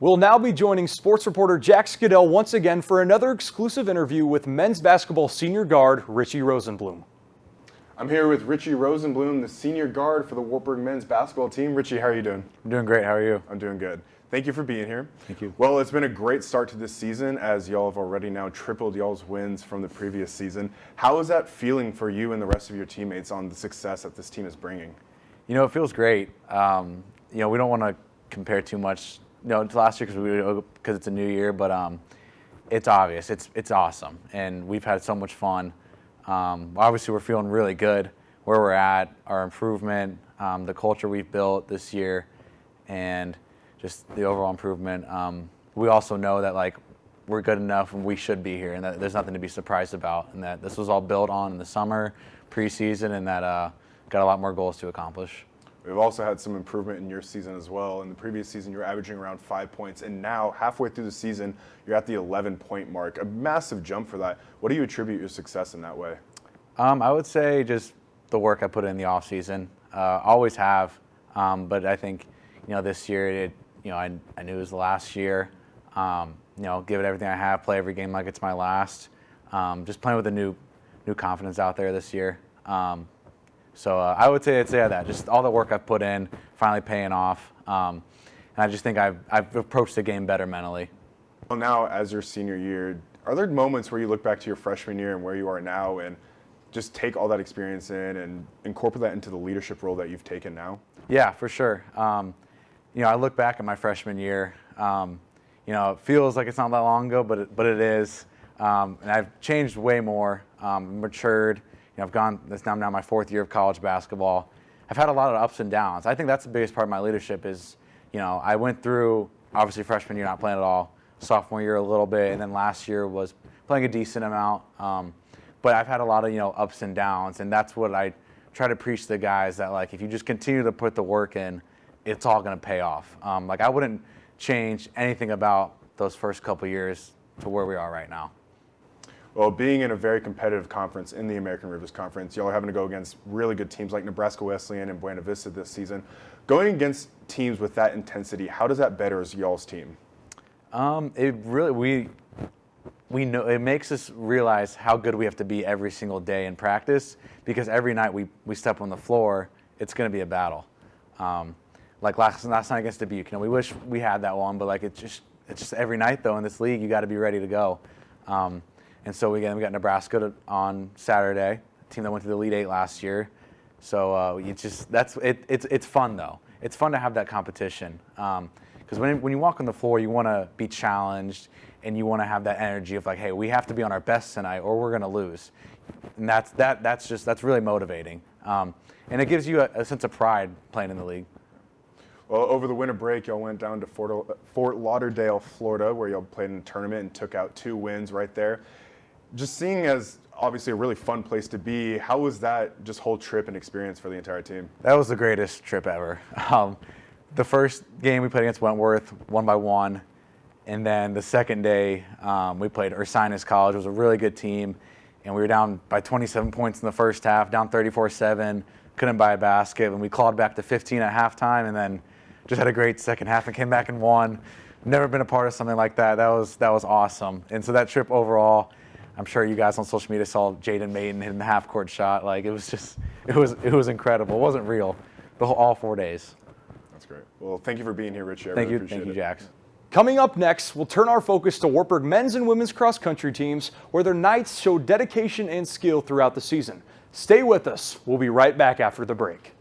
We'll now be joining sports reporter Jack Skidell once again for another exclusive interview with men's basketball senior guard Richie Rosenblum. I'm here with Richie Rosenblum, the senior guard for the Wartburg men's basketball team. Richie, how are you doing? I'm doing great. How are you? I'm doing good. Thank you for being here. Thank you. Well, it's been a great start to this season as y'all have already now tripled y'all's wins from the previous season. How is that feeling for you and the rest of your teammates on the success that this team is bringing? You know, it feels great. We don't want to compare too much, to last year because it's a new year, but it's obvious. It's awesome, and we've had so much fun. Obviously, we're feeling really good where we're at, our improvement, the culture we've built this year, and just the overall improvement. We also know that we're good enough and we should be here, and that there's nothing to be surprised about, and that this was all built on in the summer, preseason, and that got a lot more goals to accomplish. We've also had some improvement in your season as well. In the previous season, you were averaging around 5 points, and now, halfway through the season, you're at the 11-point mark. A massive jump for that. What do you attribute your success in that way? I would say just the work I put in the off season. Always have, but I think this year I knew it was the last year. Give it everything I have, play every game like it's my last. Just playing with a new confidence out there this year. So I would say that just all the work I've put in finally paying off, and I just think I've approached the game better mentally. Well, now as your senior year, are there moments where you look back to your freshman year and where you are now and just take all that experience in and incorporate that into the leadership role that you've taken now? Yeah, for sure. I look back at my freshman year. It feels like it's not that long ago, but it is. And I've changed way more, matured. I've gone. This now my fourth year of college basketball. I've had a lot of ups and downs. I think that's the biggest part of my leadership is, I went through obviously freshman year not playing at all, sophomore year a little bit, and then last year was playing a decent amount. But I've had a lot of ups and downs, and that's what I try to preach to the guys, that if you just continue to put the work in, it's all going to pay off. I wouldn't change anything about those first couple years to where we are right now. Well, being in a very competitive conference in the American Rivers Conference, y'all are having to go against really good teams like Nebraska Wesleyan and Buena Vista this season. Going against teams with that intensity, how does that better y'all's team? It really we know it makes us realize how good we have to be every single day in practice, because every night we step on the floor, it's going to be a battle. Last night against Dubuque, we wish we had that one, but it's just every night though in this league you got to be ready to go. And so we got Nebraska on Saturday, a team that went to the Elite Eight last year. So it's fun though. It's fun to have that competition, because when you walk on the floor, you want to be challenged and you want to have that energy of hey, we have to be on our best tonight or we're going to lose. And that's really motivating, and it gives you a sense of pride playing in the league. Well, over the winter break, y'all went down to Fort Lauderdale, Florida, where y'all played in a tournament and took out 2 wins right there. Just seeing as obviously a really fun place to be, how was that just whole trip and experience for the entire team? That was the greatest trip ever. The first game we played against Wentworth, 1-1, and then the second day we played Ursinus College. It was a really good team, and we were down by 27 points in the first half, down 34-7, couldn't buy a basket, and we clawed back to 15 at halftime, and then just had a great second half and came back and won. Never been a part of something like that. That was awesome. And so that trip overall, I'm sure you guys on social media saw Jaden Maiden hitting the half-court shot. It was incredible. It wasn't real. All 4 days. That's great. Well, thank you for being here, Richie. Thank you, Jax. Coming up next, we'll turn our focus to Wartburg men's and women's cross-country teams, where their Knights showed dedication and skill throughout the season. Stay with us. We'll be right back after the break.